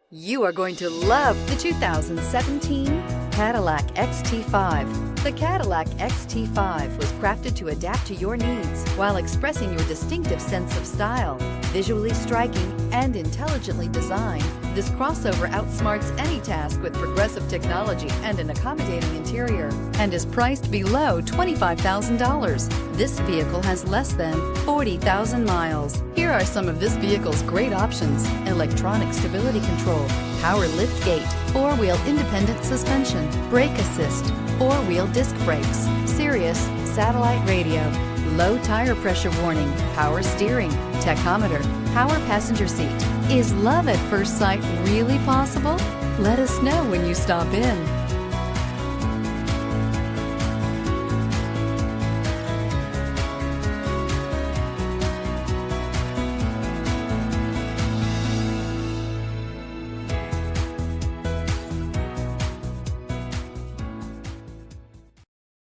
You are going to love the 2017 Cadillac XT5. The Cadillac XT5 was crafted to adapt to your needs while expressing your distinctive sense of style. Visually striking and intelligently designed, this crossover outsmarts any task with progressive technology and an accommodating interior, and is priced below $25,000. This vehicle has less than 40,000 miles. Here are some of this vehicle's great options: electronic stability control, power liftgate, four-wheel independent suspension, brake assist, four-wheel disc brakes, Sirius satellite radio, low tire pressure warning, power steering, tachometer, power passenger seat. Is love at first sight really possible? Let us know when you stop in.